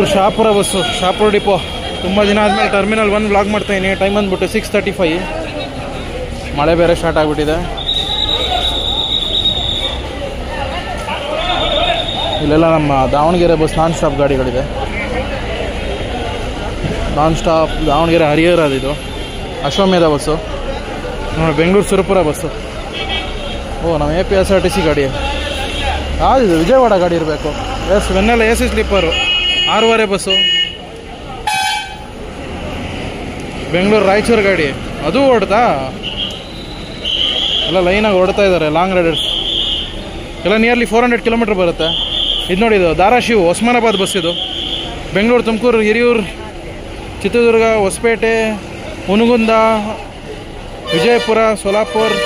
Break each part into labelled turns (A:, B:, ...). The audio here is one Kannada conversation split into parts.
A: Bengaluru Shapur bus, Shapur depot. ತುಂಬ ದಿನ ಆದಮೇಲೆ ಟರ್ಮಿನಲ್ 1 ವ್ಲಾಗ್ ಮಾಡ್ತಾಯಿದ್ದೀನಿ. ಟೈಮ್ ಅಂದ್ಬಿಟ್ಟು 6:35. ಮಳೆ ಬೇರೆ ಸ್ಟಾರ್ಟ್ ಆಗಿಬಿಟ್ಟಿದೆ. ಇಲ್ಲೆಲ್ಲ ನಮ್ಮ ದಾವಣಗೆರೆ ಬಸ್ ನಾನ್ ಸ್ಟಾಪ್ ಗಾಡಿಗಳಿದೆ. ನಾನ್ ಸ್ಟಾಪ್ ದಾವಣಗೆರೆ ಹರಿಹರ ಅದಿದು. ಅಶ್ವಮೇಧ ಬಸ್ಸು ನೋಡಿ. ಬೆಂಗಳೂರು ಸುರಪುರ ಬಸ್ಸು. ಓ ನಮ್ಮ APSRTC ಗಾಡಿ ಯಾವುದಿದು? ವಿಜಯವಾಡ ಗಾಡಿ ಇರಬೇಕು. S Vennela AC sleeper 6:15 bus. Bengaluru Raichur ಗಾಡಿ ಅದು ಓಡ್ತಾ ಎಲ್ಲ ಲೈನಾಗಿ ಓಡ್ತಾ ಇದ್ದಾರೆ. ಲಾಂಗ್ ರೈಡರ್ಸ್ ಎಲ್ಲ ನಿಯರ್ಲಿ 400 ಕಿಲೋಮೀಟ್ರ್ ಬರುತ್ತೆ. ಇದು ನೋಡಿ, ಇದು ಧಾರಾಶಿವ್ ಒಸ್ಮಾನಾಬಾದ್ ಬಸ್. ಇದು ಬೆಂಗಳೂರು, ತುಮಕೂರು, ಹಿರಿಯೂರು, ಚಿತ್ರದುರ್ಗ, ಹೊಸಪೇಟೆ, ಹುನಗುಂದ, ವಿಜಯಪುರ, ಸೋಲಾಪುರ್,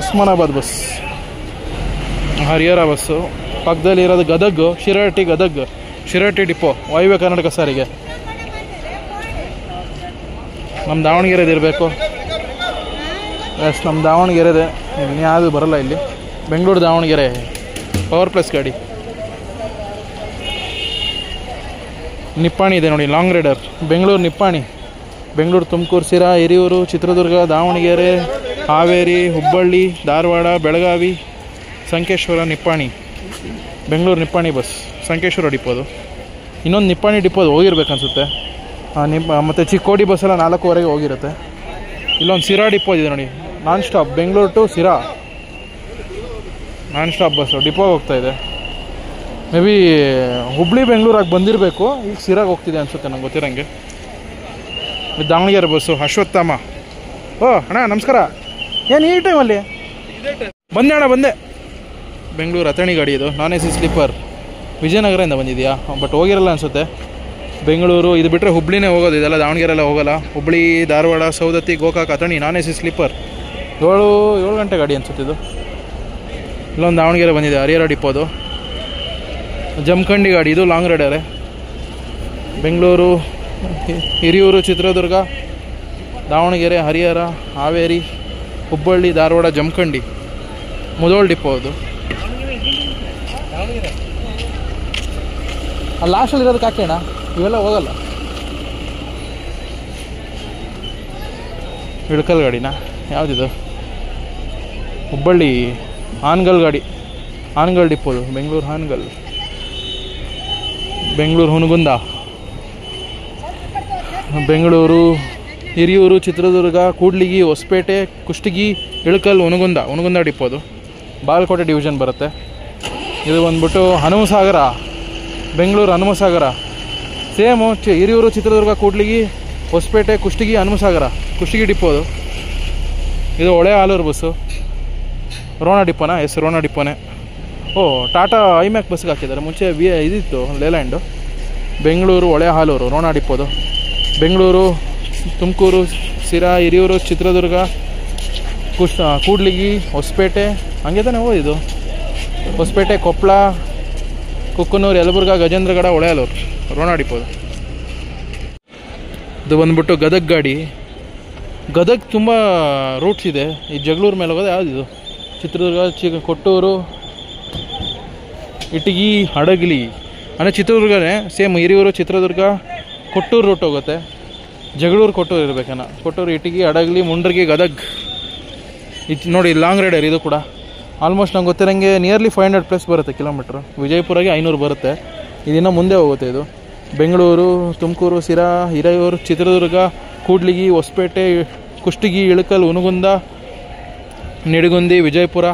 A: ಒಸ್ಮಾನಾಬಾದ್ ಬಸ್. ಹರಿಹರ ಬಸ್ಸು. ಪಕ್ಕದಲ್ಲಿ ಇರೋದು ಗದಗ್, ಶಿರಹಟ್ಟಿ ಡಿಪೋ, ವಾಯುವ್ಯ ಕರ್ನಾಟಕ ಸಾರಿಗೆ. ನಮ್ಮ ದಾವಣಗೆರೆದು ಇರಬೇಕು. ಎಸ್ ನಮ್ಮ ದಾವಣಗೆರೆದೆ. ಇಲ್ಲಿ ಯಾವುದು ಬರಲ್ಲ ಇಲ್ಲಿ. ಬೆಂಗಳೂರು ದಾವಣಗೆರೆ ಪವರ್ ಪ್ಲಸ್ ಗಾಡಿ. ನಿಪ್ಪಾಣಿ ಇದೆ ನೋಡಿ, long rider. Bengaluru Nippani. Bengaluru, Tumakuru, Sira, Hiriyur, Chitradurga, Davanagere, Haveri, Hubballi, Dharwad, Belagavi, Sankeshwar, Nippani. Bengaluru Nippani bus, Sankeshwar ಡಿಪೋದು. ಇನ್ನೊಂದು ನಿಪ್ಪಾಣಿ ಡಿಪೋದು ಹೋಗಿರ್ಬೇಕು ಅನಿಸುತ್ತೆ. ಮತ್ತು ಚಿಕ್ಕೋಡಿ ಬಸ್ಸೆಲ್ಲ 4:15 ಹೋಗಿರುತ್ತೆ. ಇಲ್ಲೊಂದು ಸಿರಾ ಡಿಪೋ ಇದೆ ನೋಡಿ, non stop Bengaluru to Sira non stop bus ಡಿಪೋಗೆ ಹೋಗ್ತಾಯಿದೆ. ಮೇ ಬಿ ಹುಬ್ಳಿ ಬೆಂಗಳೂರಾಗಿ ಬಂದಿರಬೇಕು, ಈಗ ಸಿರಾಗೆ ಹೋಗ್ತಿದೆ ಅನಿಸುತ್ತೆ ನಂಗೆ ಗೊತ್ತಿರೋಂಗೆ. ದಾವಣಗೆರೆ ಬಸ್ಸು ಅಶ್ವತ್ಥಾಮ. ಓ ಅಣ್ಣ ನಮಸ್ಕಾರ. ಏನು ಈ ಟೈಮಲ್ಲಿ ಬಂದೆ ಅಣ್ಣ? ಬಂದೆ. ಬೆಂಗಳೂರು ಅಥಣಿ ಗಾಡಿ ಇದು, ನಾನ್ AC ಸ್ಲೀಪರ್. ವಿಜಯನಗರದಿಂದ ಬಂದಿದೆಯಾ? ಬಟ್ ಹೋಗಿರಲ್ಲ ಅನಿಸುತ್ತೆ. ಬೆಂಗಳೂರು ಇದು ಬಿಟ್ಟರೆ ಹುಬ್ಳಿನೇ ಹೋಗೋದು. ಇದೆಲ್ಲ ದಾವಣಗೆರೆಲ್ಲ ಹೋಗೋಲ್ಲ. ಹುಬ್ಳಿ, ಧಾರವಾಡ, ಸೌದತ್ತಿ, ಗೋಕಾಕ್, ಅಥಣಿ ನಾನ್ AC ಸ್ಲೀಪರ್. 7 ಗಂಟೆ ಗಾಡಿ ಅನಿಸುತ್ತೆ ಇದು. ಇಲ್ಲೊಂದು ದಾವಣಗೆರೆ ಬಂದಿದೆ, ಹರಿಹರ ಡಿಪೋದು. ಜಮಖಂಡಿ ಗಾಡಿ ಇದು, ಲಾಂಗ್ ರೈಡರೇ. ಬೆಂಗಳೂರು, ಹಿರಿಯೂರು, ಚಿತ್ರದುರ್ಗ, ದಾವಣಗೆರೆ, ಹರಿಹರ, ಹಾವೇರಿ, ಹುಬ್ಬಳ್ಳಿ, ಧಾರವಾಡ, ಜಮಖಂಡಿ, ಮುಧೋಳ್ ಡಿಪೋ ಅದು. ಅಲ್ಲಿ ಲಾಸ್ಟಲ್ಲಿ ಇರೋದಕ್ಕೆ ಹಾಕೋಣ, ಇವೆಲ್ಲ ಹೋಗಲ್ಲ. ಇಳಕಲ್ ಗಾಡಿನ ಯಾವುದಿದು? ಹುಬ್ಬಳ್ಳಿ ಹಾನಗಲ್ ಗಾಡಿ, ಹಾನಗಲ್ ಡಿಪೋದು. ಬೆಂಗಳೂರು ಹಾನಗಲ್. ಬೆಂಗಳೂರು ಹುನಗುಂದ. ಬೆಂಗಳೂರು, ಹಿರಿಯೂರು, ಚಿತ್ರದುರ್ಗ, ಕೂಡ್ಲಿಗಿ, ಹೊಸಪೇಟೆ, ಕುಷ್ಟಗಿ, ಇಳಕಲ್, ಹುನಗುಂದ ಡಿಪೋದು. ಬಾಗಲಕೋಟೆ ಡಿವಿಷನ್ ಬರುತ್ತೆ. ಇದು ಬಂದ್ಬಿಟ್ಟು ಹನುಮಸಾಗರ, ಬೆಂಗಳೂರು ಹನುಮಸಾಗರ. ಸೇಮು ಹಿರಿಯೂರು, ಚಿತ್ರದುರ್ಗ, ಕೂಡ್ಲಿಗಿ, ಹೊಸಪೇಟೆ, ಕುಷ್ಟಗಿ, ಹನುಮಸಾಗರ, ಕುಷ್ಟಗಿ ಡಿಪೋದು. ಇದು ಹೊಳೆ ಆಲೂರು ಬಸ್ಸು. ರೋಣ ಡಿಪೋನಾ? ಎಸ್ ರೋಣ ಡಿಪೋನೇ. ಓ ಟಾಟಾ ಐಮ್ಯಾಕ್ ಬಸ್ಗೆ ಹಾಕಿದ್ದಾರೆ. ಮುಂಚೆ ಇದಿತ್ತು ಲೇಲ್ಯಾಂಡು. ಬೆಂಗಳೂರು, ಹೊಳೆ ಹಾಲೂರು, ರೋಣ ಡಿಪೋದು. ಬೆಂಗಳೂರು, ತುಮಕೂರು, ಸಿರಾ, ಹಿರಿಯೂರು, ಚಿತ್ರದುರ್ಗ, ಕೂಡ್ಲಿಗಿ, ಹೊಸಪೇಟೆ, ಹಂಗೆ ತಾನೇ ಹೋಗಿದ್ದು. ಹೊಸಪೇಟೆ, ಕೊಪ್ಪಳ, ಕುಕ್ಕನೂರು, ಯಲಬುರ್ಗ, ಗಜೇಂದ್ರಗಡ, ಹೊಳೆಯಲೂರು, ರೋಣ ಡಿಪೋದು. ಇದು ಬಂದ್ಬಿಟ್ಟು ಗದಗ್ ಗಾಡಿ. ಗದಗ್ ತುಂಬ ರೂಟ್ಸ್ ಇದೆ. ಈ ಜಗಳೂರು ಮೇಲೆ ಹೋಗೋದು ಯಾವುದಿದು? ಚಿತ್ರದುರ್ಗ, ಕೊಟ್ಟೂರು, ಇಟಗಿ, ಹಡಗಲಿ. ಅಂದರೆ ಚಿತ್ರದುರ್ಗನೇ ಸೇಮ್. ಹಿರಿಯೂರು, ಚಿತ್ರದುರ್ಗ, ಕೊಟ್ಟೂರು ರೂಟ್ ಹೋಗುತ್ತೆ. ಜಗಳೂರು, ಕೊಟ್ಟೂರು ಇರಬೇಕೇನ. ಕೊಟ್ಟೂರು, ಇಟಗಿ, ಹಡಗಲಿ, ಮುಂಡ್ರಗಿ, ಗದಗ್. ಇದು ನೋಡಿ ಲಾಂಗ್ ರೈಡರ್. ಇದು ಕೂಡ ಆಲ್ಮೋಸ್ಟ್ ನಂಗೆ ಗೊತ್ತಿರೋಂಗೆ ನಿಯರ್ಲಿ 500+ ಬರುತ್ತೆ ಕಿಲೋಮೀಟ್ರ್. ವಿಜಯಪುರಗೆ 500 ಬರುತ್ತೆ. ಇದಿನ್ನೂ ಮುಂದೆ ಹೋಗುತ್ತೆ ಇದು. ಬೆಂಗಳೂರು, ತುಮಕೂರು, ಸಿರಾ, ಹಿರಿಯೂರು, ಚಿತ್ರದುರ್ಗ, ಕೂಡ್ಲಿಗಿ, ಹೊಸಪೇಟೆ, ಕುಷ್ಟಗಿ, ಇಳಕಲ್, ಹುನಗುಂದ, ನಿಡಗುಂದಿ, ವಿಜಯಪುರ,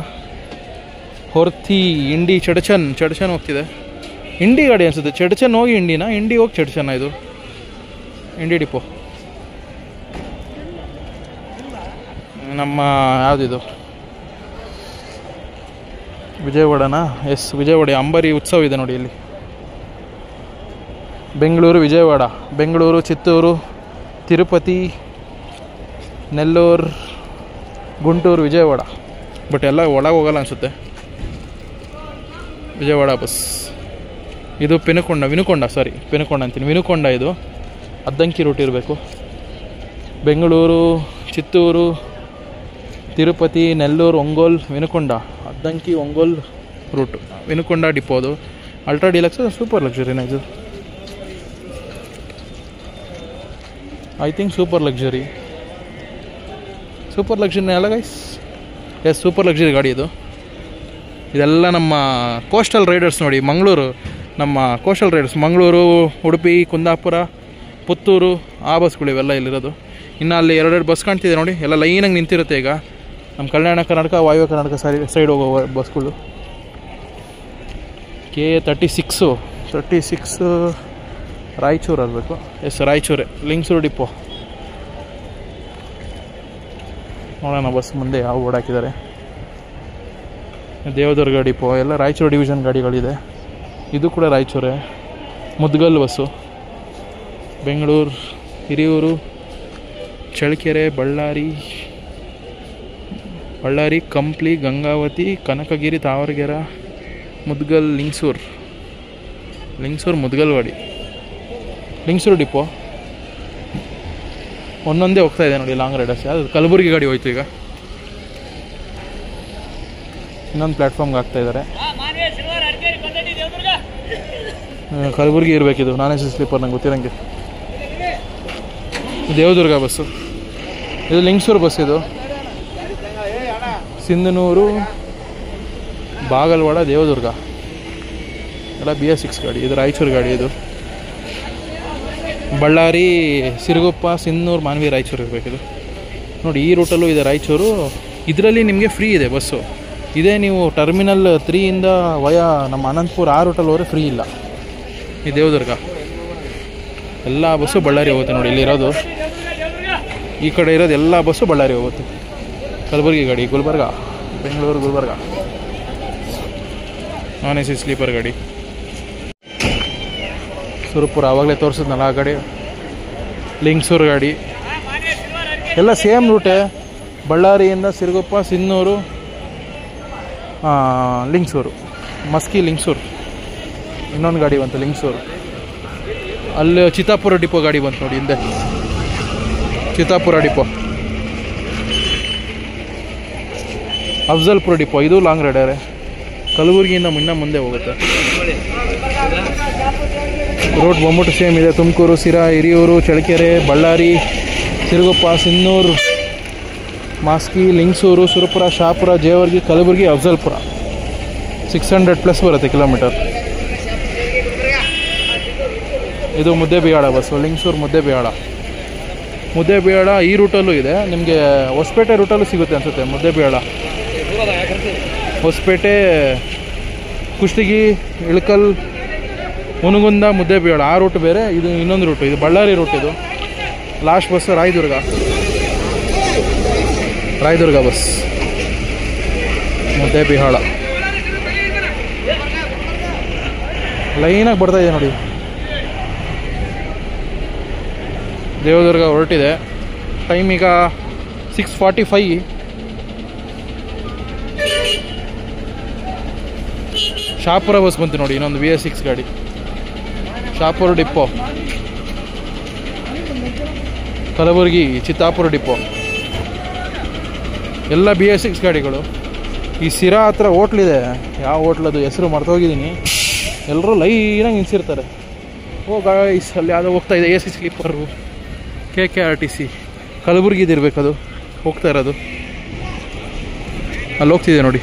A: ಹೊರ್ತಿ, ಇಂಡಿ, ಚಡಚನ್ ಹೋಗ್ತಿದೆ. ಇಂಡಿ ಗಾಡಿ ಅನಿಸುತ್ತೆ. ಚಡಚನ್ ಹೋಗಿ ಇಂಡಿನಾ? ಇಂಡಿ ಹೋಗಿ ಚಡಚನ್ನ. ಇದು ಇಂಡಿ ಡಿಪೋ. ನಮ್ಮ ಯಾವುದಿದು? ವಿಜಯವಾಡನಾ? ಎಸ್ ವಿಜಯವಾಡ. ಅಂಬಾರಿ ಉತ್ಸವ ಇದೆ ನೋಡಿ ಇಲ್ಲಿ. ಬೆಂಗಳೂರು, ವಿಜಯವಾಡ, ಬೆಂಗಳೂರು, ಚಿತ್ತೂರು, ತಿರುಪತಿ, ನೆಲ್ಲೂರು, ಗುಂಟೂರು, ವಿಜಯವಾಡ. ಬಟ್ ಎಲ್ಲ ಒಳಗೆ ಹೋಗಲ್ಲ ಅನಿಸುತ್ತೆ. ವಿಜಯವಾಡ ಬಸ್. ಇದು ವಿನುಕೊಂಡ ಅಂತೀನಿ. ವಿನುಕೊಂಡ ಇದು ಅದ್ದಂಕಿ ರೂಟ್ ಇರಬೇಕು. ಬೆಂಗಳೂರು, ಚಿತ್ತೂರು, ತಿರುಪತಿ, ನೆಲ್ಲೂರು, ಒಂಗೋಲ್, ವಿನುಕೊಂಡ, ಅದ್ದಂಕಿ, ಒಂಗೋಲ್, ರೂಟು. ವಿನುಕೊಂಡ ಡಿಪೋ ಅದು. ಅಲ್ಟ್ರಾ ಡಿಲಕ್ಸ್ ಸೂಪರ್ ಲಕ್ಸುರಿನ ಇದು. ಐ ಥಿಂಕ್ ಸೂಪರ್ ಲಕ್ಸುರಿನೇ ಅಲ್ಲ ಗೈಸ್? ಎಸ್, ಸೂಪರ್ ಲಕ್ಸುರಿ ಗಾಡಿ ಇದು. ಇದೆಲ್ಲ ನಮ್ಮ ಕೋಸ್ಟಲ್ ರೈಡರ್ಸ್ ನೋಡಿ, ಮಂಗಳೂರು, ನಮ್ಮ ಕೋಸ್ಟಲ್ ರೈಡರ್ಸ್ ಮಂಗಳೂರು, ಉಡುಪಿ, ಕುಂದಾಪುರ, ಪುತ್ತೂರು ಆ ಬಸ್ಗಳು ಇವೆಲ್ಲ ಇಲ್ಲಿರೋದು. ಇನ್ನು ಅಲ್ಲಿ ಎರಡೆರಡು ಬಸ್ ಕಾಣ್ತಿದೆ ನೋಡಿ, ಎಲ್ಲ ಲೈನಾಗಿ ನಿಂತಿರುತ್ತೆ. ಈಗ ನಮ್ಮ ಕಲ್ಯಾಣ ಕರ್ನಾಟಕ, ವಾಯುವ್ಯ ಕರ್ನಾಟಕ ಸೈಡ್ ಹೋಗೋ ಬಸ್ಗಳು. KA36 ರಾಯಚೂರು ಆಗಬೇಕು. ಎಸ್, ರಾಯಚೂರೇ, ಲಿಂಗಸೂರು ಡಿಪೋ. ನೋಡೋಣ ಬಸ್ ಮುಂದೆ ಯಾವ ಬೋರ್ಡ್ ಹಾಕಿದ್ದಾರೆ. ದೇವದುರ್ಗ ಡಿಪೋ ಎಲ್ಲ ರಾಯಚೂರು ಡಿವಿಷನ್ ಗಾಡಿಗಳಿದೆ. ಇದು ಕೂಡ ರಾಯಚೂರೇ. ಮುದ್ಗಲ್ ಬಸ್ಸು. ಬೆಂಗಳೂರು, ಹಿರಿಯೂರು, ಚಳ್ಳಕೆರೆ, ಬಳ್ಳಾರಿ, ಕಂಪ್ಲಿ, ಗಂಗಾವತಿ, ಕನಕಗಿರಿ, ತಾವರಗೆರೆ, ಮುದ್ಗಲ್, ಲಿಂಗಸೂರು, ಮುದ್ಗಲ್ವಾಡಿ, ಲಿಂಗಸೂರು ಡಿಪೋ. ಒಂದೊಂದೇ ಹೋಗ್ತಾ ಇದೆ ನೋಡಿ ಲಾಂಗ್ ರೈಡರ್ಸ್. ಅದು ಕಲಬುರಗಿ ಗಾಡಿ ಹೋಯ್ತು. ಈಗ ಇನ್ನೊಂದು ಪ್ಲ್ಯಾಟ್ಫಾರ್ಮ್ಗೆ ಆಗ್ತಾ ಇದ್ದಾರೆ. ಕಲಬುರಗಿ ಇರಬೇಕಿದು. ನಾನ್ AC ಸ್ಲೀಪರ್ ನಂಗೆ ಗೊತ್ತಿರಂಗೆ. ದೇವದುರ್ಗ ಬಸ್ಸು. ಇದು ಲಿಂಗಸೂರು ಬಸ್. ಇದು ಸಿಂಧನೂರು, ಬಾಗಲವಾಡ, ದೇವದುರ್ಗ ಎಲ್ಲ BS6 ಗಾಡಿ. ಇದು ರಾಯಚೂರು ಗಾಡಿ. ಇದು ಬಳ್ಳಾರಿ, ಸಿರುಗುಪ್ಪ, ಸಿಂಧನೂರು, ಮಾನ್ವಿ, ರಾಯಚೂರು ಇರಬೇಕಿದು ನೋಡಿ. ಈ ರೂಟಲ್ಲೂ ಇದೆ ರಾಯಚೂರು. ಇದರಲ್ಲಿ ನಿಮಗೆ ಫ್ರೀ ಇದೆ ಬಸ್ಸು. ಇದೇ ನೀವು ಟರ್ಮಿನಲ್ 3ಇಂದ ವಯಾ ನಮ್ಮ ಅನಂತಪುರ ಆ ರೂಟಲ್ಲಿ ಹೋದರೆ ಫ್ರೀ ಇಲ್ಲ. ಈ ದೇವದುರ್ಗ ಎಲ್ಲ ಬಸ್ಸು ಬಳ್ಳಾರಿ ಹೋಗುತ್ತೆ ನೋಡಿ. ಇಲ್ಲಿರೋದು ಈ ಕಡೆ ಇರೋದು ಎಲ್ಲ ಬಸ್ಸು ಬಳ್ಳಾರಿ ಹೋಗುತ್ತೆ. ಕಲಬುರಗಿ ಗಾಡಿ, ಗುಲ್ಬರ್ಗ, ಬೆಂಗಳೂರು, ಗುಲ್ಬರ್ಗ, ನಾನ್ AC ಸ್ಲೀಪರ್ ಗಾಡಿ. ಸುರಪುರ ಆವಾಗಲೇ ತೋರಿಸಿದ್ನಲ್ಲ ಆ ಗಾಡಿ. ಲಿಂಗಸೂರು ಗಾಡಿ. ಎಲ್ಲ ಸೇಮ್ ರೂಟೇ. ಬಳ್ಳಾರಿಯಿಂದ ಸಿರುಗುಪ್ಪ, ಸಿಂಧನೂರು, ಲಿಂಗಸೂರು, ಮಸ್ಕಿ, ಲಿಂಗಸೂರು. ಇನ್ನೊಂದು ಗಾಡಿ ಬಂತು ಲಿಂಗಸೂರು. ಅಲ್ಲಿ ಚಿತ್ತಾಪುರ ಡಿಪೋ ಗಾಡಿ ಬಂತು ನೋಡಿ ಹಿಂದೆ. ಚಿತ್ತಾಪುರ ಡಿಪೋ. ಅಫ್ಜಲ್ಪುರ ಡಿಪೋ. ಇದು ಲಾಂಗ್ ರೈಡರೇ. ಕಲಬುರಗಿಯಿಂದ ಮುಂದೆ ಹೋಗುತ್ತೆ. ರೋಡ್ ಬಂದ್ಬಿಟ್ಟು ಸೇಮ್ ಇದೆ. ತುಮಕೂರು, ಸಿರಾ, ಹಿರಿಯೂರು, ಚಳ್ಳಕೆರೆ, ಬಳ್ಳಾರಿ, ಸಿರುಗುಪ್ಪ, ಸಿಂಧನೂರು, ಮಾಸ್ಕಿ, ಲಿಂಗಸೂರು, ಸುರಪುರ, ಶಾಪುರ, ಜೇವರ್ಗಿ, ಕಲಬುರಗಿ, ಅಫ್ಜಲ್ಪುರ. 600+ ಬರುತ್ತೆ ಕಿಲೋಮೀಟರ್. ಇದು ಮುದ್ದೇಬಿಹಾಳ ಬಸ್ಸು. ಲಿಂಗಸೂರು, ಮುದ್ದೇಬಿಹಾಳ ಈ ರೂಟಲ್ಲೂ ಇದೆ. ನಿಮಗೆ ಹೊಸಪೇಟೆ ರೂಟಲ್ಲೂ ಸಿಗುತ್ತೆ ಅನಿಸುತ್ತೆ. ಮುದ್ದೇಬಿಹಾಳ, ಹೊಸಪೇಟೆ, ಕುಷ್ಟಗಿ, ಇಳಕಲ್, ಹುನಗುಂದ, ಮುದ್ದೇಬಿಹಾಳ ಆ ರೂಟ್ ಬೇರೆ. ಇದು ಇನ್ನೊಂದು ರೂಟು. ಇದು ಬಳ್ಳಾರಿ ರೂಟ್. ಇದು last bus Rayadurga bus. Muddebihal ಲೈನಾಗಿ ಬರ್ತಾ ಇದೆ ನೋಡಿ. ದೇವದುರ್ಗ ಹೊರಟಿದೆ. ಟೈಮ್ ಈಗ 6:45. ಶಾಪುರ ಬಸ್ ಬಂತು ನೋಡಿ. ಇನ್ನೊಂದು BS6 ಗಾಡಿ. ಶಾಪುರ ಡಿಪೋ. ಕಲಬುರಗಿ, ಚಿತ್ತಾಪುರ ಡಿಪೋ ಎಲ್ಲ BS6 ಗಾಡಿಗಳು. ಈ ಸಿರಾ ಹತ್ರ ಹೋಟ್ಲಿದೆ. ಯಾವ ಹೋಟ್ಲದು ಹೆಸರು ಮರ್ತೋಗಿದ್ದೀನಿ. ಎಲ್ಲರೂ ಲೈನಾಗಿ ನಿಲ್ಸಿರ್ತಾರೆ. ಗಾಯ್ಸ್, ಅಲ್ಲಿ ಯಾವುದೋ ಹೋಗ್ತಾ ಇದೆ AC ಸ್ಲೀಪರು. KKRTC ಕಲಬುರಗಿದಿರ್ಬೇಕದು ಹೋಗ್ತಾ ಇರೋದು. ಅಲ್ಲಿ ಹೋಗ್ತಿದೆ ನೋಡಿ.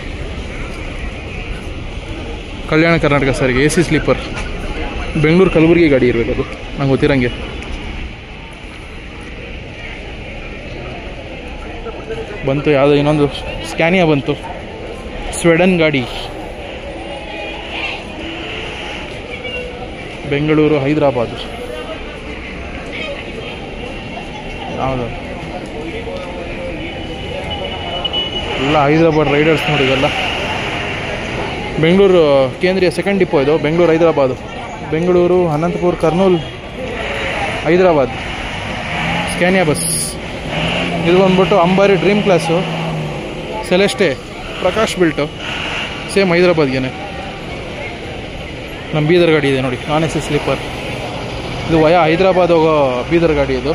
A: ಕಲ್ಯಾಣ ಕರ್ನಾಟಕ ಸಾರಿಗೆ AC ಸ್ಲೀಪರ್. ಬೆಂಗಳೂರು ಕಲಬುರಗಿ ಗಾಡಿ ಇರಬೇಕದು ನಂಗೆ ಗೊತ್ತಿರಂಗೆ. ಬಂತು ಯಾವುದೋ ಇನ್ನೊಂದು ಸ್ಕ್ಯಾನಿಯಾ ಬಂತು. ಸ್ವೆಡನ್ ಗಾಡಿ. ಬೆಂಗಳೂರು, ಹೈದರಾಬಾದ್. ಯಾವುದು ಎಲ್ಲ ಹೈದರಾಬಾದ್ ರೈಡರ್ಸ್ ನೋಡಿ. ಇದೆಲ್ಲ ಬೆಂಗಳೂರು ಕೇಂದ್ರೀಯ ಸೆಕೆಂಡ್ ಡಿಪೋ. ಇದು ಬೆಂಗಳೂರು, ಹೈದರಾಬಾದು, ಬೆಂಗಳೂರು, ಅನಂತಪುರ, ಕರ್ನೂಲ್, ಹೈದರಾಬಾದ್. Scania bus. ಇದು ಬಂದ್ಬಿಟ್ಟು Ambari dream class, Celeste, Prakash built. Same ಹೈದರಾಬಾದ್ಗೆ. ನಮ್ಮ ಬೀದರ್ ಗಾಡಿ ಇದೆ ನೋಡಿ, ನಾನ್ AC ಸ್ಲೀಪರ್. ಇದು ವಯಾ ಹೈದರಾಬಾದ್ ಹೋಗೋ ಬೀದರ್ ಗಾಡಿ ಇದು.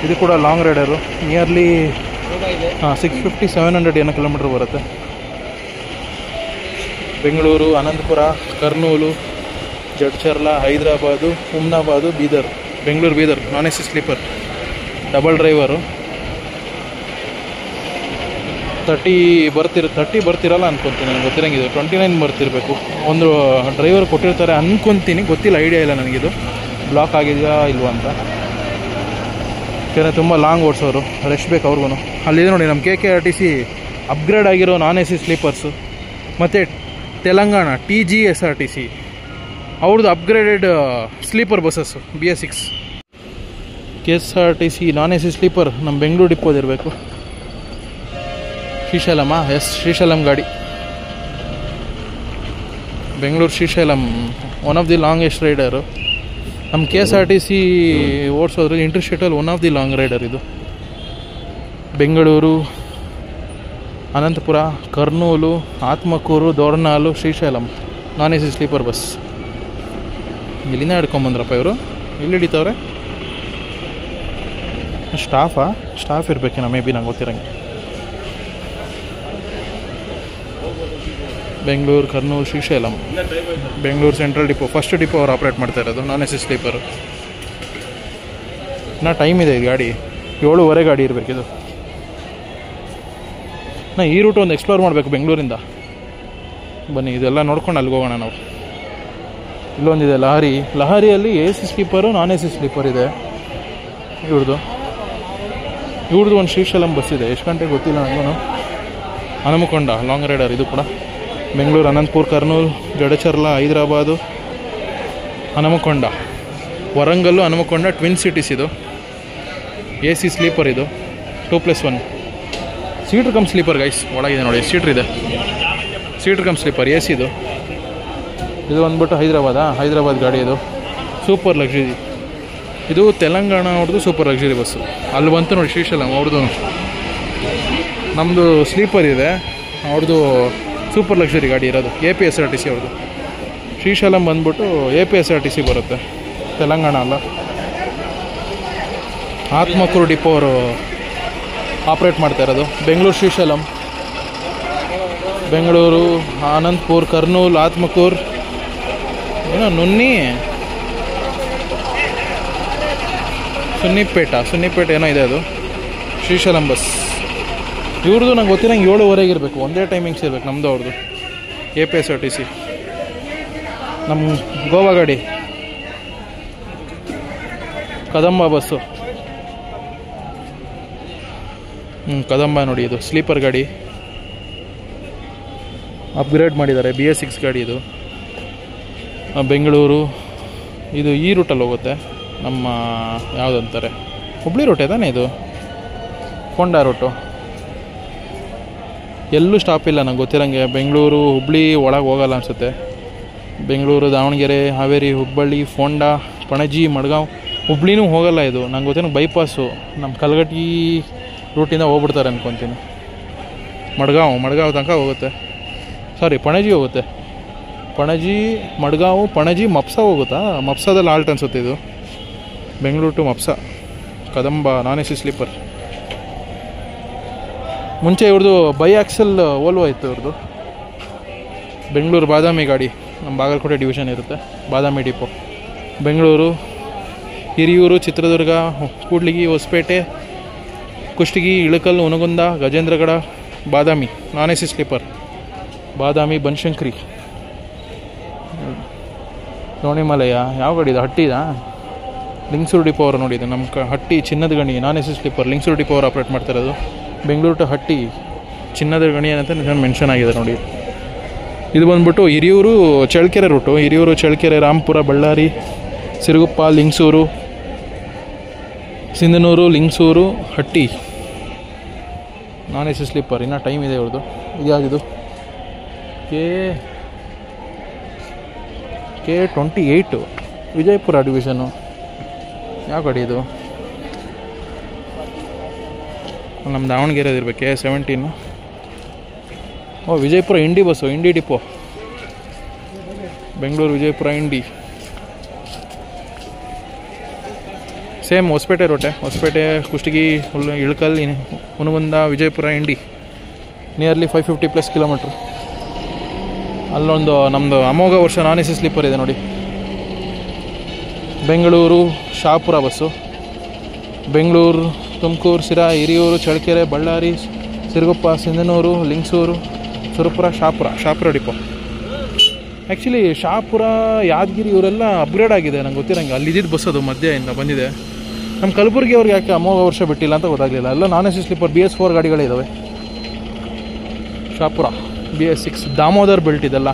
A: ಇದು ಕೂಡ ಲಾಂಗ್ ರೈಡರು. ನಿಯರ್ಲಿ 650-700 ಏನೋ ಕಿಲೋಮೀಟ್ರ್ ಬರುತ್ತೆ. ಬೆಂಗಳೂರು, ಅನಂತಪುರ, ಕರ್ನೂಲು, ಜಡ್ಚರ್ಲ, ಹೈದರಾಬಾದು, ಹುಮ್ನಾಬಾದು, ಬೀದರ್. ಬೆಂಗಳೂರು ಬೀದರ್ ನಾನ್ AC ಸ್ಲೀಪರ್, ಡಬಲ್ ಡ್ರೈವರು. 30 ಬರ್ತಿರಲ್ಲ ಅನ್ಕೊತೀನಿ, ನನಗೆ ಗೊತ್ತಿರಂಗಿದು 29 ಬರ್ತಿರಬೇಕು. ಒಂದು ಡ್ರೈವರ್ ಕೊಟ್ಟಿರ್ತಾರೆ ಅನ್ಕೊತೀನಿ, ಗೊತ್ತಿಲ್ಲ, ಐಡಿಯಾ ಇಲ್ಲ ನನಗಿದು ಬ್ಲಾಕ್ ಆಗಿದೆಯಾ ಇಲ್ವಾ ಅಂತ. ಯಾಕೆಂದರೆ ತುಂಬ ಲಾಂಗ್ ಓಡಿಸೋರು, ರಶ್ ಬೇಕು ಅವ್ರಿಗೂ. ಅಲ್ಲಿದೆ ನೋಡಿ ನಮ್ಮ KKRTC ಅಪ್ಗ್ರೇಡ್ ಆಗಿರೋ ನಾನ್ AC ಸ್ಲೀಪರ್ಸು. ಮತ್ತು ತೆಲಂಗಾಣ TGSRTC ಅವ್ರದ್ದು upgraded sleeper buses BS6. KSRTC non AC sleeper ನಮ್ಮ ಬೆಂಗಳೂರು ಡಿಪೋದಿರಬೇಕು. ಶ್ರೀಶೈಲಮ, ಎಸ್ ಶ್ರೀಶೈಲಂ ಗಾಡಿ, Bengaluru Srisailam, one of the longest rider. ನಮ್ಮ KSRTC ಓಡಿಸೋದ್ರೆ ಇಂಟರ್ಸ್ಟೇಟಲ್ಲಿ one of the long rider ಇದು. Bengaluru, Anantapur, Kurnool, Atmakur, Dornala, Srisailam non AC sleeper bus. ಇಲ್ಲಿಂದ ಹಿಡ್ಕೊಂಬಂದ್ರಪ್ಪ ಇವರು, ಎಲ್ಲಿ ಹಿಡಿತವ್ರೆ? ಸ್ಟಾಫ್ ಇರಬೇಕೇನೋ ಮೇ ಬಿ, ನಂಗೆ ಗೊತ್ತಿರಂಗೆ. Bengaluru, Kurnool, Srisailam, Bengaluru central depot, first depot ಅವ್ರು ಆಪ್ರೇಟ್ ಮಾಡ್ತಾ ಇರೋದು ನಾನ್ AC ಸ್ಲೀಪರು. ನಾ ಟೈಮ್ ಇದೆ, ಗಾಡಿ 7:30 ಗಾಡಿ ಇರಬೇಕಿದು. ನಾ ಈ ರೂಟ್ ಒಂದು ಎಕ್ಸ್ಪ್ಲೋರ್ ಮಾಡಬೇಕು ಬೆಂಗಳೂರಿಂದ. ಬನ್ನಿ ಇದೆಲ್ಲ ನೋಡ್ಕೊಂಡು ಅಲ್ಲಿಗೆ ಹೋಗೋಣ ನಾವು. ಇಲ್ಲೊಂದಿದೆ ಲಹರಿಯಲ್ಲಿ AC ಸ್ಲೀಪರು, ನಾನ್ AC ಸ್ಲೀಪರ್ ಇದೆ ಇವ್ರದ್ದು ಒಂದು ಶ್ರೀಶೈಲಂ ಬಸ್ ಇದೆ. ಎಷ್ಟು ಗಂಟೆಗೆ ಗೊತ್ತಿಲ್ಲ ನನಗೂ. ಹನುಮಕೊಂಡ ಲಾಂಗ್ ರೈಡರ್ ಇದು ಕೂಡ. Bengaluru, Anantapur, Kurnool, Jadcherla, Hyderabad, Hanamkonda, Warangal, Hanamkonda twin cities. ಇದು AC ಸ್ಲೀಪರ್, ಇದು 2+1 ಸೀಟ್ರ್ ಕಮ್ ಸ್ಲೀಪರ್ ಗೈಸ್. ಒಳಗಿದೆ ನೋಡಿ, ಸೀಟ್ರ್ ಇದೆ, ಸೀಟ್ರ್ ಕಮ್ ಸ್ಲೀಪರ್ AC ಇದು. ಇದು ಬಂದ್ಬಿಟ್ಟು ಹೈದರಾಬಾದ್ ಗಾಡಿ. ಇದು ಸೂಪರ್ ಲಕ್ಸುರಿ. ಇದು ತೆಲಂಗಾಣ ಅವ್ರದ್ದು ಸೂಪರ್ ಲಕ್ಸುರಿ ಬಸ್ಸು. ಅಲ್ಲಿ ಬಂತು ನೋಡಿ ಶ್ರೀಶೈಲಂ ಅವ್ರದ್ದು. ನಮ್ಮದು ಸ್ಲೀಪರ್ ಇದೆ, ಅವ್ರದ್ದು ಸೂಪರ್ ಲಕ್ಸುರಿ ಗಾಡಿ ಇರೋದು APSRTC ಅವ್ರದ್ದು. ಶ್ರೀಶೈಲಂ ಬಂದ್ಬಿಟ್ಟು APSRTC ಬರುತ್ತೆ, ತೆಲಂಗಾಣ ಅಲ್ಲ. ಆತ್ಮಕೂರು ಡಿಪೋ ಅವರು ಆಪ್ರೇಟ್ ಮಾಡ್ತಾ ಇರೋದು. ಬೆಂಗಳೂರು ಶ್ರೀಶೈಲಂ, ಬೆಂಗಳೂರು, ಅನಂತಪುರ, ಕರ್ನೂಲು, ಆತ್ಮಕೂರು, ಏನೋ ಸುನ್ನಿಪೇಟೆ ಏನೋ ಇದೆ ಅದು. ಶ್ರೀಶೈಲಂ ಬಸ್ ಇವ್ರದ್ದು ನಂಗೆ ಗೊತ್ತಿರಂಗೆ 7:30 ಇರಬೇಕು, ಒಂದೇ ಟೈಮಿಂಗ್ಸ್ ಇರಬೇಕು ನಮ್ಮದು ಅವ್ರದ್ದು. APSRTC ನಮ್ಮ ಗೋವಾ ಗಾಡಿ, ಕದಂಬ ಬಸ್ಸು. ಕದಂಬ ನೋಡಿ, ಇದು ಸ್ಲೀಪರ್ ಗಾಡಿ, ಅಪ್ಗ್ರೇಡ್ ಮಾಡಿದ್ದಾರೆ, BS6 ಗಾಡಿ ಇದು. ಬೆಂಗಳೂರು ಇದು ಈ ರೂಟಲ್ಲಿ ಹೋಗುತ್ತೆ. ನಮ್ಮ ಯಾವುದಂತಾರೆ, ಹುಬ್ಳಿ ರೂಟೇ ತಾನೇ ಇದು, ಕೊಂಡಾ ರೂಟು. ಎಲ್ಲೂ ಸ್ಟಾಪ್ ಇಲ್ಲ ನಂಗೆ ಗೊತ್ತಿರಂಗೆ. ಬೆಂಗಳೂರು ಹುಬ್ಳಿ ಒಳಗೆ ಹೋಗಲ್ಲ ಅನಿಸುತ್ತೆ. ಬೆಂಗಳೂರು, ದಾವಣಗೆರೆ, ಹಾವೇರಿ, ಹುಬ್ಬಳ್ಳಿ, ಫೋಂಡಾ, ಪಣಜಿ, ಮಡ್ಗಾಂವ್, ಹುಬ್ಳಿನೂ ಹೋಗಲ್ಲ ಇದು ನಂಗೆ ಗೊತ್ತೇನು. ಬೈಪಾಸು ನಮ್ಮ ಕಲ್ಗಟ್ಟಿ ರೂಟಿಂದ ಹೋಗ್ಬಿಡ್ತಾರೆ ಅಂದ್ಕೊತೀನಿ. ಮಡ್ಗಾಂವ್ ತನಕ ಹೋಗುತ್ತೆ. ಸಾರಿ, ಪಣಜಿ ಹೋಗುತ್ತೆ. ಪಣಜಿ ಮಪ್ಸಾ ಹೋಗುತ್ತಾ? ಮಪ್ಸಾದಲ್ಲಿ ಆಲ್ಟ್ ಅನ್ಸುತ್ತೆ ಇದು. Bengaluru to Mapusa Kadamba non AC sleeper. ಮುಂಚೆ ಇವ್ರದ್ದು ಬೈ ಆಕ್ಸೆಲ್ ಓಲ್ವೋ ಇತ್ತು ಇವ್ರದ್ದು. ಬೆಂಗಳೂರು ಬಾದಾಮಿ ಗಾಡಿ, ನಮ್ಮ ಬಾಗಲಕೋಟೆ ಡಿವಿಷನ್ ಇರುತ್ತೆ, ಬಾದಾಮಿ ಡಿಪೋ. ಬೆಂಗಳೂರು, ಹಿರಿಯೂರು, ಚಿತ್ರದುರ್ಗ, ಕೂಡ್ಲಿಗಿ, ಹೊಸಪೇಟೆ, ಕುಷ್ಟಗಿ, ಇಳಕಲ್, ಹುನಗುಂದ, ಗಜೇಂದ್ರಗಡ, ಬಾದಾಮಿ ನಾನ್ AC ಸ್ಲೀಪರ್. ಬಾದಾಮಿ, ಬನಶಂಕರಿ, ದೋಣಿಮಲೆಯ ಯಾವ ಗಾಡಿ ಇದು? ಹಟ್ಟಿದಾ? ಲಿಂಗಸೂರು ಡಿಪೋ ಅವರು ನೋಡಿದೆ. ನಮ್ಮ ಹಟ್ಟಿ ಚಿನ್ನದ ಗಣಿ ನಾನ್ AC ಸ್ಲೀಪರ್, ಲಿಂಗಸೂರು ಡಿಪೋ ಅವರು ಆಪ್ರೇಟ್ ಮಾಡ್ತಿರೋದು. ಬೆಂಗಳೂರು ಟು ಹಟ್ಟಿ ಚಿನ್ನದ ಗಣಿ ಅಂತ ಮೆನ್ಷನ್ ಆಗಿದೆ ನೋಡಿ. ಇದು ಬಂದ್ಬಿಟ್ಟು Hiriyur Challakere route. Hiriyur, Challakere, Rampura, Ballari, Siruguppa, Lingsugur, Sindhanur, Lingsugur, Hatti non AC sleeper. ಇನ್ನೂ ಟೈಮ್ ಇದೆ ಇವ್ರದ್ದು. ಇದ್ಯಾವುದಿದು? K28 Vijayapura division. ಯಾವ ಗಾಡಿ ಇದು? ನಮ್ಮ ದಾವಣಗೆರೆ ಇರಬೇಕು. K17. Vijayapura Indi bus, Indi depot. Bengaluru, Vijayapura, Indi. Same Hosapete ರೂಟೆ. ಹೊಸಪೇಟೆ, ಕುಷ್ಟಗಿ, ಇಳಕಲ್, ಹುನಗುಂದ, ವಿಜಯಪುರ, ಇಂಡಿ. Nearly 550+ kilometre. ಅಲ್ಲೊಂದು ನಮ್ಮದು Amogha Varsha non AC sleeper ಇದೆ ನೋಡಿ. Bengaluru Shahapur bus. Bengaluru, Tumakuru, Sira, Hiriyur, Challakere, Ballari, Siruguppa, Sindhanur, Lingasuru, Surapura, Shahapur depot. Actually Shahapur, Yadgir ಇವರೆಲ್ಲ ಅಪ್ಗ್ರೇಡ್ ಆಗಿದೆ ನಂಗೆ ಗೊತ್ತಿರಂಗೆ. ಅಲ್ಲಿ ಇದ್ದಿದ್ದು ಬಸ್ ಅದು ಮಧ್ಯದಿಂದ ಬಂದಿದೆ. ನಮ್ಮ ಕಲಬುರಗಿ ಅವ್ರಿಗೆ ಯಾಕೆ ಅಮೋಘ ವರ್ಷ ಬಿಟ್ಟಿಲ್ಲ ಅಂತ ಗೊತ್ತಾಗಲಿಲ್ಲ. ಎಲ್ಲ ನಾನ್ AC ಸ್ಲೀಪರ್ BS4 ಗಾಡಿಗಳೇ ಇದ್ದಾವೆ. ಶಹಾಪುರ BS6 ದಾಮೋದರ್ ಬೆಲ್ಟ್ ಇದೆಲ್ಲ.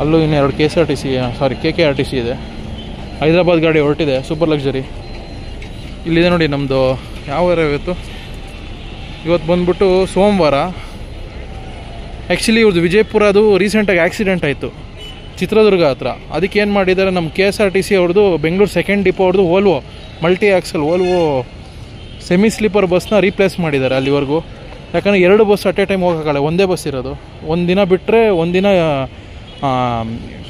A: ಅಲ್ಲೂ ಇನ್ನೆರಡು KKRTC ಇದೆ. ಹೈದರಾಬಾದ್ ಗಾಡಿ ಹೊರಟಿದೆ, ಸೂಪರ್ ಲಕ್ಸುರಿ. ಇಲ್ಲಿದೆ ನೋಡಿ ನಮ್ಮದು. ಯಾವ ವಾರ ಇವತ್ತು ಬಂದ್ಬಿಟ್ಟು ಸೋಮವಾರ. ಆ್ಯಕ್ಚುಲಿ ಇವ್ರದ್ದು ವಿಜಯಪುರದು ರೀಸೆಂಟಾಗಿ ಆಕ್ಸಿಡೆಂಟ್ ಆಯಿತು ಚಿತ್ರದುರ್ಗ ಹತ್ರ. ಅದಕ್ಕೆ ಏನು ಮಾಡಿದ್ದಾರೆ, ನಮ್ಮ KSRTC ಅವ್ರದ್ದು ಬೆಂಗಳೂರು ಸೆಕೆಂಡ್ ಡಿಪೋ ಅವ್ರದ್ದು Volvo multi axle Volvo semi sleeper ಬಸ್ನ ರೀಪ್ಲೇಸ್ ಮಾಡಿದ್ದಾರೆ ಅಲ್ಲಿವರೆಗೂ. ಯಾಕಂದರೆ 2 ಬಸ್ ಅಟ್ ಎ ಟೈಮ್ ಹೋಗೋಕ್ಕಾಗಲ್ಲ, ಒಂದೇ ಬಸ್ ಇರೋದು. ಒಂದಿನ ಬಿಟ್ಟರೆ ಒಂದಿನ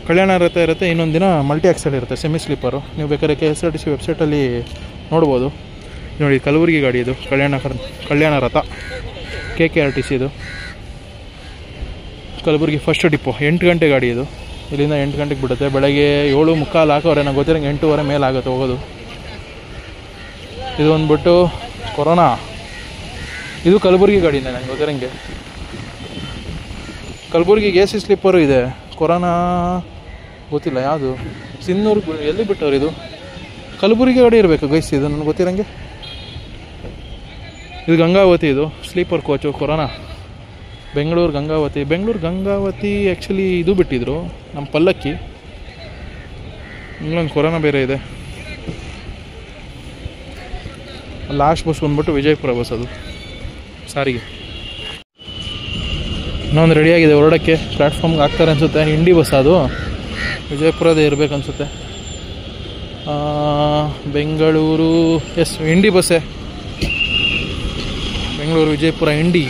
A: ಕಲ್ಯಾಣ ಇರುತ್ತೆ, ಇನ್ನೊಂದು ದಿನ ಮಲ್ಟಿ ಆಕ್ಸಲ್ ಇರುತ್ತೆ ಸೆಮಿ ಸ್ಲೀಪರು. ನೀವು ಬೇಕಾದ್ರೆ KSRTC ವೆಬ್ಸೈಟಲ್ಲಿ ನೋಡ್ಬೋದು. ನೋಡಿ ಕಲಬುರಗಿ ಗಾಡಿ ಇದು, ಕಲ್ಯಾಣ ರಥ KKRTC ಇದು. ಕಲಬುರಗಿ ಫಸ್ಟ್ ಡಿಪೋ 8 ಗಂಟೆ ಗಾಡಿ ಇದು. ಇಲ್ಲಿಂದ 8 ಗಂಟೆಗೆ ಬಿಡುತ್ತೆ. ಬೆಳಗ್ಗೆ 7:45 ಹಾಕೋರೆ, ನಂಗೆ ಗೊತ್ತಿರಂಗೆ 8:15 ಮೇಲೆ ಆಗುತ್ತೆ ಹೋಗೋದು. ಇದು ಬಂದ್ಬಿಟ್ಟು ಕೊರೋನಾ. ಇದು ಕಲಬುರಗಿ ಗಾಡಿನೇ ನಂಗೆ ಗೊತ್ತಿರಂಗೆ. ಕಲಬುರಗಿಗೆ AC ಸ್ಲೀಪರು ಇದೆ. ಕೊರೋನಾ ಗೊತ್ತಿಲ್ಲ ಯಾವುದು. ಸಿನ್ನೂರು ಎಲ್ಲಿ ಬಿಟ್ಟವ್ರು ಇದು? ಕಲಬುರಗಿ ಗಾಡಿ ಇರಬೇಕು ಗೈಸ್, ಇದು ನನಗೆ ಗೊತ್ತಿರಂಗೆ. ಇದು ಗಂಗಾವತಿ, ಇದು sleeper coach corona. Bengaluru Gangavathi actually ಇದು ಬಿಟ್ಟಿದ್ರು ನಮ್ಮ ಪಲ್ಲಕ್ಕಿ. ಇನ್ನೊಂದು ಕೊರೋನಾ ಬೇರೆ ಇದೆ. ಲಾಸ್ಟ್ ಬಸ್ ಬಂದ್ಬಿಟ್ಟು ವಿಜಯಪುರ ಬಸ್, ಅದು ಸಾರಿಗೆ. ಇನ್ನೊಂದು ರೆಡಿಯಾಗಿದೆ ಹೊರಡೋಕ್ಕೆ, ಪ್ಲ್ಯಾಟ್ಫಾರ್ಮ್ಗೆ ಹಾಕ್ತಾರೆ ಅನಿಸುತ್ತೆ. ಇಂಡಿ ಬಸ್ ಅದು, ವಿಜಯಪುರದೇ ಇರಬೇಕನ್ಸುತ್ತೆ. ಬೆಂಗಳೂರು ಇಂಡಿ ಬಸ್ಸೇ. ಬೆಂಗಳೂರು ವಿಜಯಪುರ ಇಂಡಿ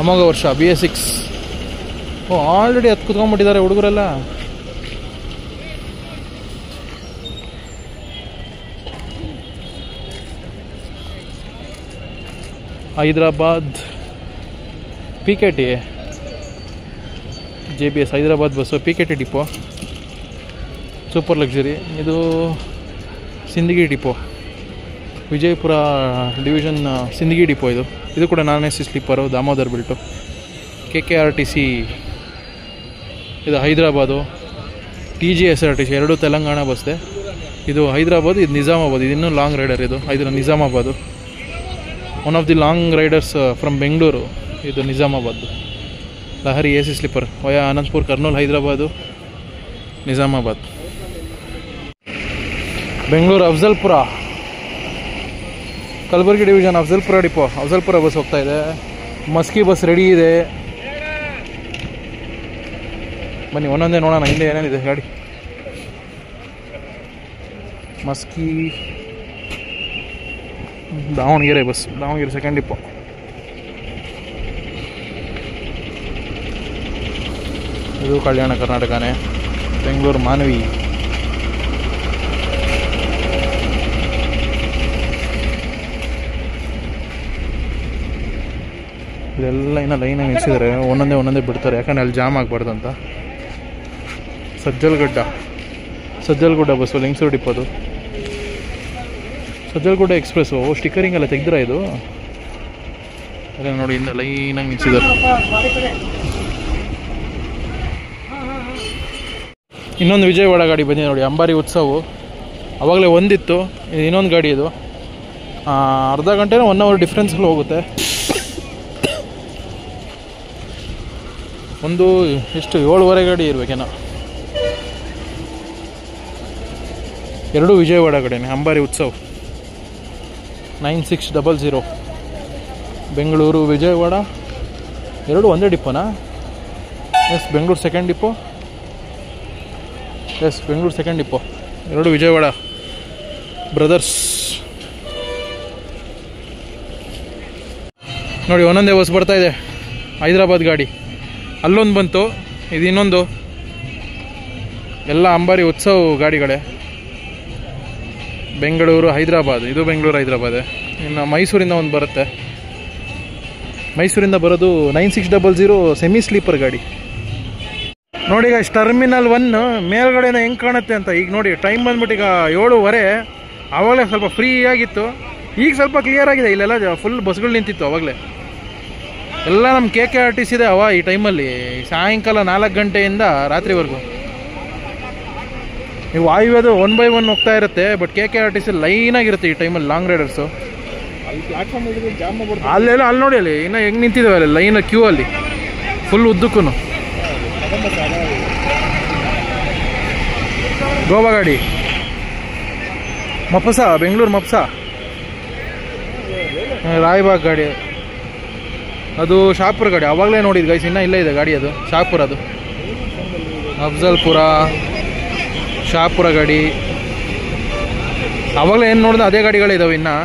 A: ಅಮೋಘ ವರ್ಷ BS6. ಆಲ್ರೆಡಿ ಹತ್ತು ಕುತ್ಕೊಂಡ್ಬಿಟ್ಟಿದ್ದಾರೆ ಹುಡುಗರೆಲ್ಲ. Hyderabad PKT JBS Hyderabad bus PKT depot super luxury. ಇದು Sindagi depot, Vijayapura division Sindagi depot. ಇದು ಕೂಡ non AC sleeper, Damodar belt. KKRTC ಇದು ಹೈದರಾಬಾದು. TGSRTC ಎರಡೂ ತೆಲಂಗಾಣ ಬಸ್ಸೆ. ಇದು ಹೈದರಾಬಾದ್, ಇದು ನಿಜಾಮಾಬಾದ್. ಇದು ಇನ್ನೂ ಲಾಂಗ್ ರೈಡರ್. ಇದು Nizamabad. One of the long riders from Bengaluru. ಇದು Nizamabad Lahari AC sleeper via Anantapur, Kurnool, Hyderabad, Nizamabad. Bengaluru Afzalpur, Kalaburagi division Afzalpur depot. Afzalpur bus ಹೋಗ್ತಾ ಇದೆ. ಮಸ್ಕಿ ಬಸ್ ರೆಡಿ ಇದೆ. ಬನ್ನಿ ಒಂದೊಂದೇ ನೋಡೋಣ ಹಿಂದೆ ಏನೇನಿದೆ ಗಾಡಿ. Maski Davanagere bus, Davanagere second depot. ಇದು ಕಲ್ಯಾಣ ಕರ್ನಾಟಕನೇ. ಬೆಂಗಳೂರು ಮಾನವಿ. ಇದೆಲ್ಲ ಇನ್ನೂ ಲೈನಾಗಿ ನಿಲ್ಲಿಸಿದ್ದಾರೆ. ಒಂದೊಂದೇ ಬಿಡ್ತಾರೆ, ಯಾಕಂದರೆ ಅಲ್ಲಿ ಜಾಮ್ ಆಗಬಾರ್ದು ಅಂತ. Sajjalagudda bus Lingasuru ಡಿಪೋದು. Sajjalagudda express stickering ಎಲ್ಲ ತೆಗೆದಿರ ಇದು. ಅದೇ ನೋಡಿ ಇಂದ ಲೈನಾಗಿ ನಿಲ್ಲಿಸಿದ್ದಾರೆ. ಇನ್ನೊಂದು ವಿಜಯವಾಡ ಗಾಡಿ ಬಂದಿದೆ ನೋಡಿ, ಅಂಬಾರಿ ಉತ್ಸವ. ಆವಾಗಲೇ ಒಂದಿತ್ತು, ಇನ್ನೊಂದು ಗಾಡಿ ಇದು. ಅರ್ಧ ಗಂಟೆನೋ 1 ಅವರ್ ಡಿಫ್ರೆನ್ಸಲ್ಲಿ ಹೋಗುತ್ತೆ. ಒಂದು ಎಷ್ಟು 7:15 ಗಾಡಿ ಇರಬೇಕೇನೋ. ಎರಡೂ ವಿಜಯವಾಡ ಗಾಡಿನೇ. ಅಂಬಾರಿ ಉತ್ಸವ 9600. ಬೆಂಗಳೂರು ವಿಜಯವಾಡ ಎರಡು ಒಂದೇ ಡಿಪೋನಾ? Yes, Bengaluru second depot. Bengaluru second depot. ಎರಡು ವಿಜಯವಾಡ ಬ್ರದರ್ಸ್. ನೋಡಿ ಒಂದೊಂದೇ ಬಸ್ ಬರ್ತಾ ಇದೆ. ಹೈದರಾಬಾದ್ ಗಾಡಿ ಅಲ್ಲೊಂದು ಬಂತು, ಇದು ಇನ್ನೊಂದು. ಎಲ್ಲ ಅಂಬಾರಿ ಉತ್ಸವ ಗಾಡಿಗಳೇ. ಬೆಂಗಳೂರು ಹೈದರಾಬಾದ್, ಇದು ಬೆಂಗಳೂರು ಹೈದರಾಬಾದ್. ಇನ್ನು ಮೈಸೂರಿಂದ ಒಂದು ಬರುತ್ತೆ. ಮೈಸೂರಿಂದ ಬರೋದು 9600 ಸೆಮಿ ಸ್ಲೀಪರ್ ಗಾಡಿ. ನೋಡಿ ಈಗ ಟರ್ಮಿನಲ್ 1 ಮೇಲ್ಗಡೆನ ಹೆಂಗೆ ಕಾಣುತ್ತೆ ಅಂತ. ಈಗ ನೋಡಿ ಟೈಮ್ ಬಂದ್ಬಿಟ್ಟು ಈಗ 7:15. ಆವಾಗಲೇ ಸ್ವಲ್ಪ ಫ್ರೀ ಆಗಿತ್ತು, ಈಗ ಸ್ವಲ್ಪ ಕ್ಲಿಯರ್ ಆಗಿದೆ. ಇಲ್ಲೆಲ್ಲ ಫುಲ್ ಬಸ್ಗಳು ನಿಂತಿತ್ತು ಆವಾಗಲೇ. ಎಲ್ಲ ನಮ್ಮ KKRTC ಇದೆ ಈ ಟೈಮಲ್ಲಿ, ಸಾಯಂಕಾಲ 4 ಗಂಟೆಯಿಂದ ರಾತ್ರಿವರೆಗೂ. ಈ ವಾಯುವ್ಯದು 1 by 1 ಹೋಗ್ತಾ ಇರುತ್ತೆ, ಬಟ್ KKRTC ಲೈನಾಗಿರುತ್ತೆ ಈ ಟೈಮಲ್ಲಿ ಲಾಂಗ್ ರೈಡರ್ಸು. ಅಲ್ಲೆಲ್ಲ ಅಲ್ಲಿ ನೋಡಿ, ಅಲ್ಲಿ ಇನ್ನೂ ಹೆಂಗೆ ನಿಂತಿದ್ದಾವೆ ಅಲ್ಲಿ ಲೈನ್ ಕ್ಯೂ ಅಲ್ಲಿ ಫುಲ್ ಉದ್ದಕ್ಕೂ. ಗೋವಾ ಗಾಡಿ, ಮಪ್ಸ, ಬೆಂಗಳೂರು ಮಪ್ಸ, ರಾಯಬಾಗ್ ಗಾಡಿ, ಅದು ಶಾಪುರ ಗಾಡಿ. ಆವಾಗಲೇ ನೋಡಿದ್ದು ಗೈಸ್, ಇನ್ನೂ ಇಲ್ಲೇ ಇದೆ ಗಾಡಿ, ಅದು ಶಾಪುರ, ಅದು ಅಫ್ಜಲ್ಪುರ ಶಾಪುರ ಗಾಡಿ. ಆವಾಗಲೇ ಏನು ನೋಡಿದ್ರೆ ಅದೇ ಗಾಡಿಗಳಿದ್ದಾವೆ ಇನ್ನು.